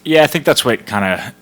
Yeah, I think that's what kind of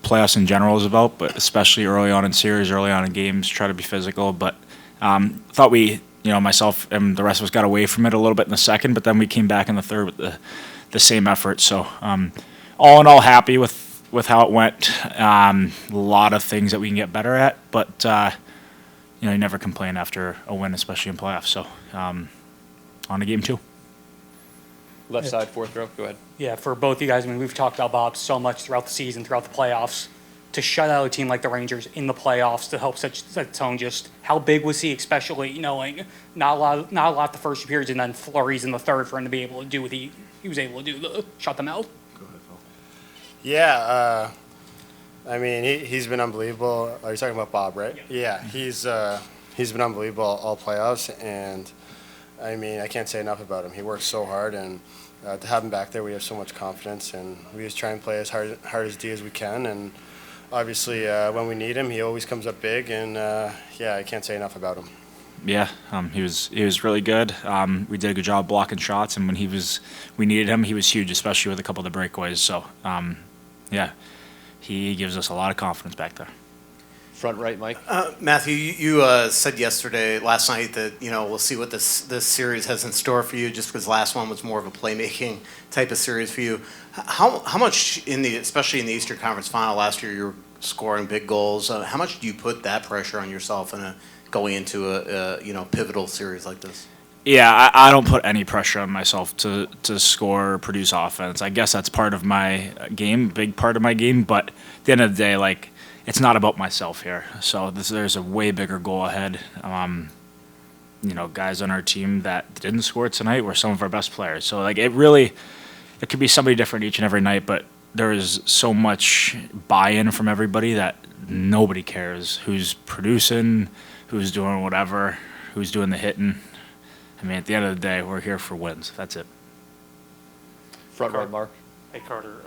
playoffs in general is about, but especially early on in series, early on in games, try to be physical. But thought we, myself and the rest of us got away from it a little bit in the second, but then we came back in the third with the same effort. So all in all, happy with how it went. A lot of things that we can get better at, but you never complain after a win, especially in playoffs. So on to game two. Left side, fourth row. Go ahead. Yeah, for both you guys, I mean, we've talked about Bob so much throughout the season, throughout the playoffs. To shut out a team like the Rangers in the playoffs to help set tone, just how big was he, especially knowing not a lot the first few periods, and then flurries in the third for him to be able to do what he was able to do to shut them out? Go ahead, Phil. Yeah, I mean, he's been unbelievable. Are you talking about Bob, right? Yeah, he's been unbelievable all playoffs, and I mean, I can't say enough about him. He works so hard, and to have him back there, we have so much confidence, and we just try and play as hard as D as we can. And obviously, when we need him, he always comes up big, and yeah, I can't say enough about him. Yeah, he was really good. We did a good job blocking shots, and when we needed him, he was huge, especially with a couple of the breakaways. So yeah, he gives us a lot of confidence back there. Front right, Mike. Matthew, you said last night that we'll see what this series has in store for you, just because last one was more of a playmaking type of series for you. How much especially in the Eastern Conference Final last year, you were scoring big goals. How much do you put that pressure on yourself going into a pivotal series like this? Yeah, I don't put any pressure on myself to score or produce offense. I guess that's part of my game, big part of my game. But at the end of the day, it's not about myself here. So there's a way bigger goal ahead. Guys on our team that didn't score tonight were some of our best players. So it could be somebody different each and every night, but there is so much buy-in from everybody that nobody cares who's producing, who's doing whatever, who's doing the hitting. I mean, at the end of the day, we're here for wins. That's it. Front right, Mark. Hey, Carter.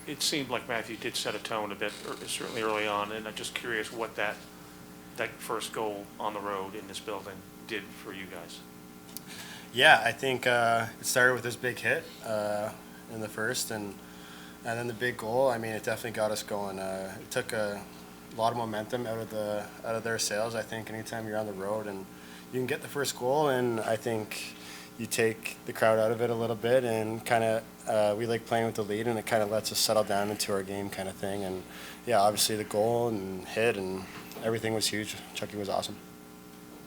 It seemed like Matthew did set a tone a bit, certainly early on, and I'm just curious what that first goal on the road in this building did for you guys. Yeah, I think it started with this big hit in the first, and then the big goal. I mean, it definitely got us going. It took a lot of momentum out of their sails. I think anytime you're on the road and you can get the first goal, and I think you take the crowd out of it a little bit, and kind of we like playing with the lead, and it kind of lets us settle down into our game kind of thing. And yeah, obviously the goal and hit and everything was huge. Chucky was awesome.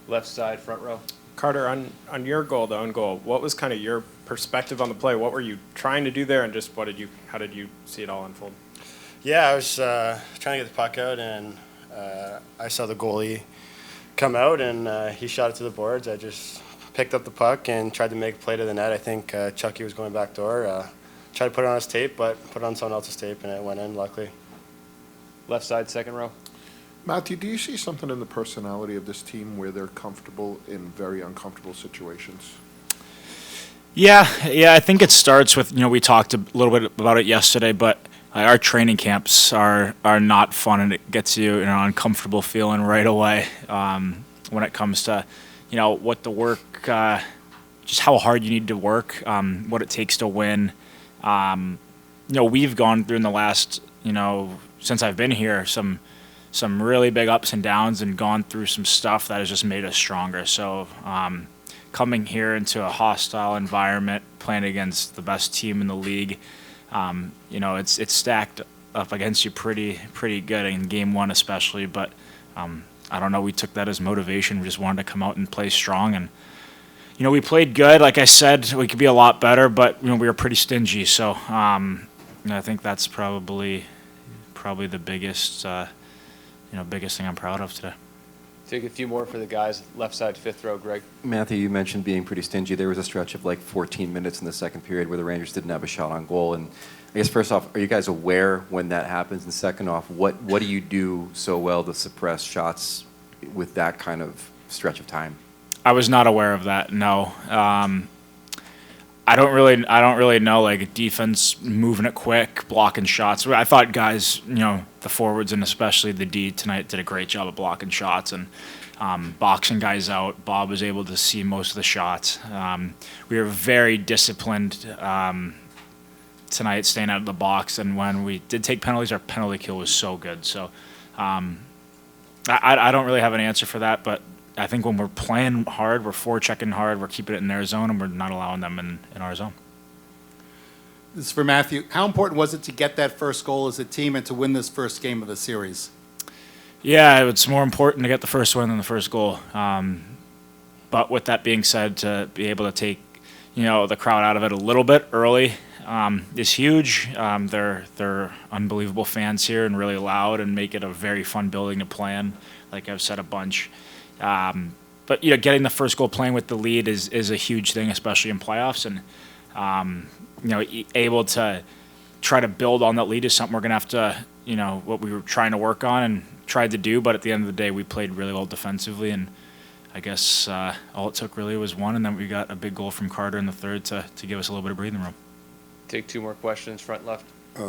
Left side, front row. Carter, on your goal, the own goal, what was kind of your perspective on the play? What were you trying to do there, and just how did you see it all unfold? Yeah, I was trying to get the puck out, and I saw the goalie come out, and he shot it to the boards. I just picked up the puck and tried to make a play to the net. I think Chucky was going back door. Tried to put it on his tape, but put it on someone else's tape, and it went in, luckily. Left side, second row. Matthew, do you see something in the personality of this team where they're comfortable in very uncomfortable situations? Yeah, I think it starts with, we talked a little bit about it yesterday, but our training camps are not fun, and it gets you an uncomfortable feeling right away when it comes to, what the work, just how hard you need to work, what it takes to win. We've gone through in the last, since I've been here, some really big ups and downs, and gone through some stuff that has just made us stronger. So coming here into a hostile environment, playing against the best team in the league, it's stacked up against you pretty good in game one especially. But I don't know, we took that as motivation. We just wanted to come out and play strong, and we played good. Like I said, we could be a lot better, but we were pretty stingy. So I think that's probably the biggest thing I'm proud of today. Take a few more for the guys. Left side, fifth row, Greg. Matthew, you mentioned being pretty stingy. There was a stretch of 14 minutes in the second period where the Rangers didn't have a shot on goal. And I guess first off, are you guys aware when that happens? And second off, what do you do so well to suppress shots with that kind of stretch of time? I was not aware of that. No. I don't really know, defense moving it quick, blocking shots. I thought guys, the forwards and especially the D tonight did a great job of blocking shots and boxing guys out. Bob was able to see most of the shots. We were very disciplined tonight, staying out of the box. And when we did take penalties, our penalty kill was so good. So I don't really have an answer for that, but I think when we're playing hard, we're forechecking hard, we're keeping it in their zone, and we're not allowing them in our zone. This is for Matthew. How important was it to get that first goal as a team and to win this first game of the series? Yeah, it's more important to get the first one than the first goal. But with that being said, to be able to take the crowd out of it a little bit early is huge. They're unbelievable fans here and really loud and make it a very fun building to play in, like I've said a bunch. But getting the first goal, playing with the lead is a huge thing, especially in playoffs. And able to try to build on that lead is something we're going to have to, what we were trying to work on and tried to do. But at the end of the day, we played really well defensively, and I guess all it took really was one, and then we got a big goal from Carter in the third to give us a little bit of breathing room. Take 2 more questions, front left.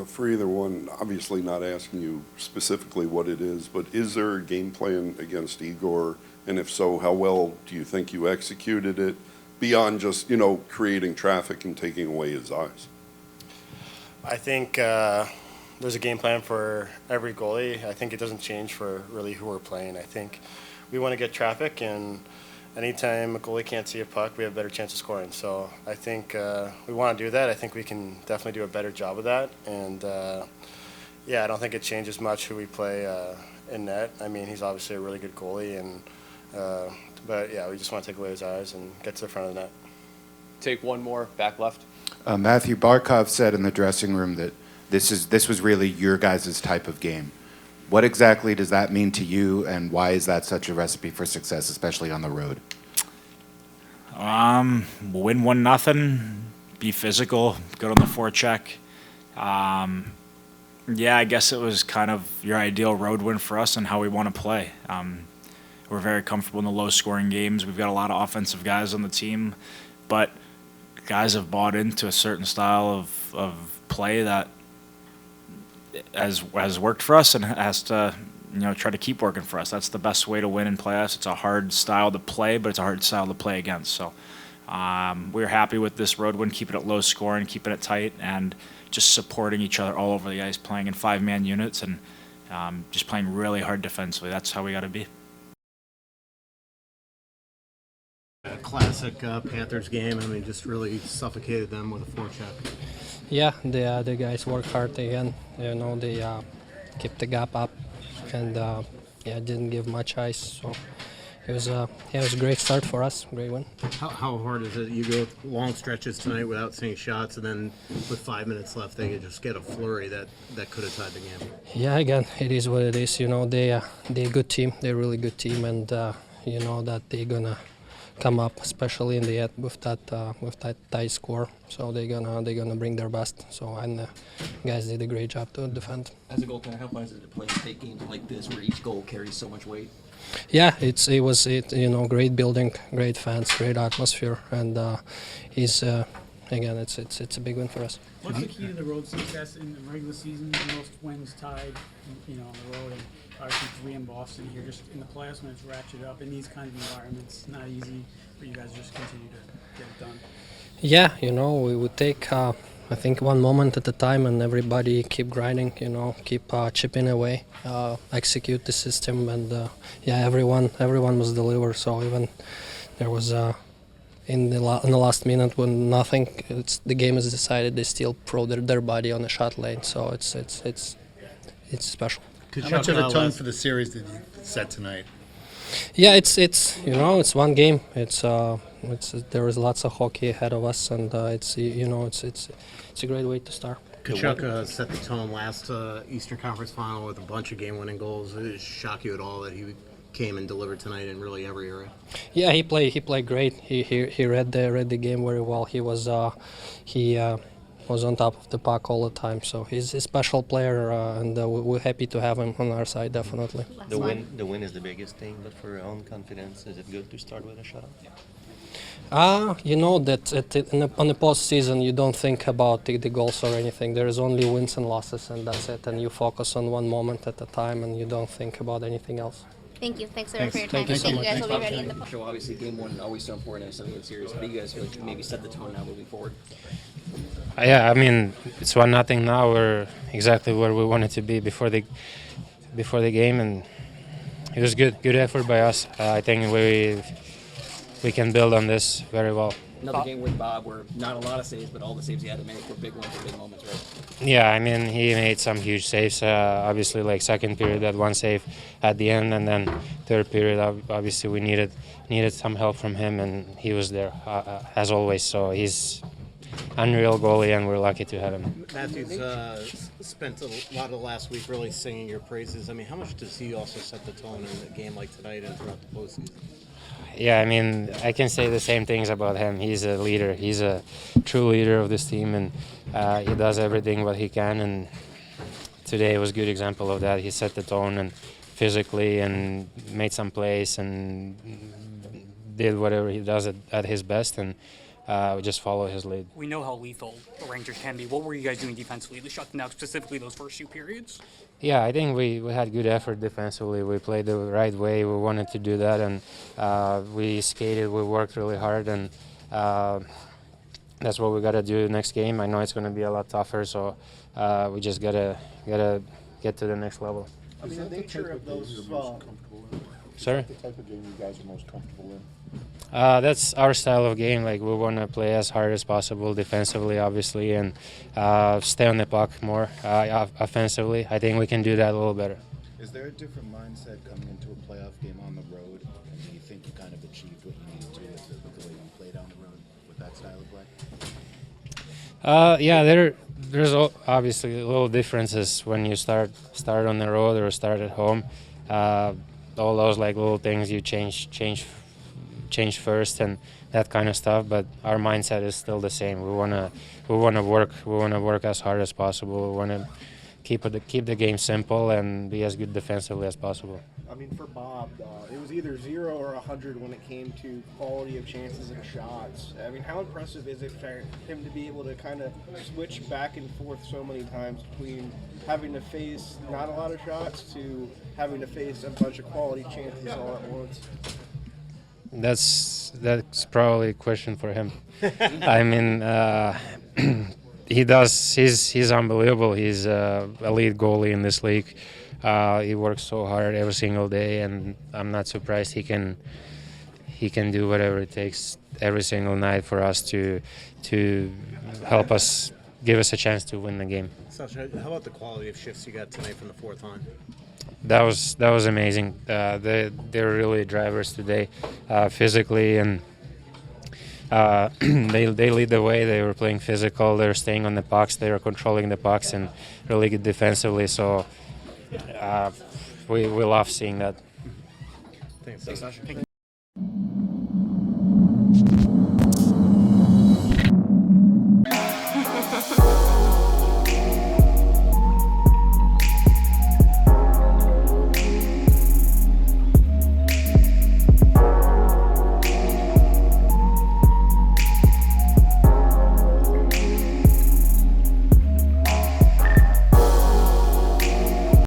For either one, obviously not asking you specifically what it is, but is there a game plan against Igor? And if so, how well do you think you executed it beyond just, creating traffic and taking away his eyes? I think there's a game plan for every goalie. I think it doesn't change for really who we're playing. I think we want to get traffic, and anytime a goalie can't see a puck, we have a better chance of scoring. So I think we want to do that. I think we can definitely do a better job of that. And, I don't think it changes much who we play in net. I mean, he's obviously a really good goalie, and but, we just want to take away his eyes and get to the front of the net. Take 1 more, back left. Matthew Barkov said in the dressing room that this was really your guys' type of game. What exactly does that mean to you, and why is that such a recipe for success, especially on the road? Win 1-0, be physical, good on the forecheck. I guess it was kind of your ideal road win for us and how we want to play. We're very comfortable in the low-scoring games. We've got a lot of offensive guys on the team, but guys have bought into a certain style of play that has worked for us and has to try to keep working for us. That's the best way to win in playoffs. It's a hard style to play, but it's a hard style to play against. So we're happy with this road win, keeping it low scoring, keeping it tight, and just supporting each other all over the ice, playing in 5-man units and just playing really hard defensively. That's how we got to be. A classic Panthers game. I mean, just really suffocated them with a forecheck. Yeah, the guys work hard again. They kept the gap up, and didn't give much ice. So it was a great start for us. Great win. How hard is it? You go long stretches tonight without seeing shots, and then with 5 minutes left, they could just get a flurry that could have tied the game. Yeah, again, it is what it is. They're a good team. They're a really good team, and that they're gonna come up, especially in the end with that tight score. So they're gonna bring their best. So and the guys did a great job to defend. As a goaltender, how fun is it to play and take games like this where each goal carries so much weight? Yeah, it was great building, great fans, great atmosphere, and again it's a big win for us. What's the key to the road success in the regular season? Most wins tied, on the road, and obviously 3 in Boston. You're just in the playoffs when it's ratcheted up in these kind of environments. Not easy for you guys to just continue to get it done. Yeah, we would take I think one moment at a time, and everybody keep grinding. Keep chipping away, execute the system, and everyone must deliver. So even there was. In the last minute when the game is decided, they still throw their body on the shot lane. So it's special. How much of a tone for the series did you set tonight? Yeah, it's one game. There is lots of hockey ahead of us, and it's a great way to start. Tkachuk set the tone last Eastern Conference Final with a bunch of game-winning goals. Did it shock you at all that he came and delivered tonight in really every area? Yeah, he played great. He read the game very well. He was on top of the puck all the time. So he's a special player, and we're happy to have him on our side, definitely. The win is the biggest thing, but for your own confidence, is it good to start with a shutout? That on the postseason you don't think about the goals or anything. There is only wins and losses, and that's it. And you focus on one moment at a time, and you don't think about anything else. Thank you. Thanks for your time. Thank you You guys will be ready in the So obviously game 1 is always so important in some of the series. How do you guys feel like you maybe set the tone now moving forward? Yeah, I mean, it's 1-0 now. We're exactly where we wanted to be before the game, and it was good effort by us. I think we can build on this very well. Another game with Bob where not a lot of saves, but all the saves he had to make were big ones or big moments, right? Yeah, I mean, he made some huge saves. Obviously, like second period, that one save at the end, and then third period, obviously we needed some help from him, and he was there as always. So he's unreal goalie, and we're lucky to have him. Matthew's spent a lot of the last week really singing your praises. I mean, how much does he also set the tone in a game like tonight and throughout the postseason? Yeah, I mean, I can say the same things about him. He's a leader. He's a true leader of this team, and he does everything what he can. And today was a good example of that. He set the tone and physically, and made some plays, and did whatever he does at his best, and we just follow his lead. We know how lethal the Rangers can be. What were you guys doing defensively to shut them down, specifically those first few periods? Yeah, I think we had good effort defensively. We played the right way. We wanted to do that, and we skated. We worked really hard, and that's what we got to do next game. I know it's going to be a lot tougher, so we just gotta get to the next level. I mean, the nature of those. Sorry? The type of game you guys are most comfortable in? That's our style of game. Like, we want to play as hard as possible defensively, obviously, and stay on the puck more offensively. I think we can do that a little better. Is there a different mindset coming into a playoff game on the road? And do you think you kind of achieved what you needed to with the way you played on the road with that style of play? Yeah, there's obviously little differences when you start on the road or start at home. All those like little things you change first and that kind of stuff. But our mindset is still the same. We wanna work. We wanna work as hard as possible. We wanna keep the game simple and be as good defensively as possible. I mean, for Bob, it was either 0 or 100 when it came to quality of chances and shots. I mean, how impressive is it for him to be able to kind of switch back and forth so many times between having to face not a lot of shots to having to face a bunch of quality chances all at once? That's probably a question for him. I mean, he's unbelievable. He's a elite goalie in this league. He works so hard every single day, and I'm not surprised he can do whatever it takes every single night for us to help us, give us a chance to win the game. Sasha, how about the quality of shifts you got tonight from the fourth line? That was amazing. They're really drivers today, physically, and they lead the way. They were playing physical. They were staying on the pucks. They were controlling the pucks and really good defensively. So we love seeing that. Thanks, Sasha.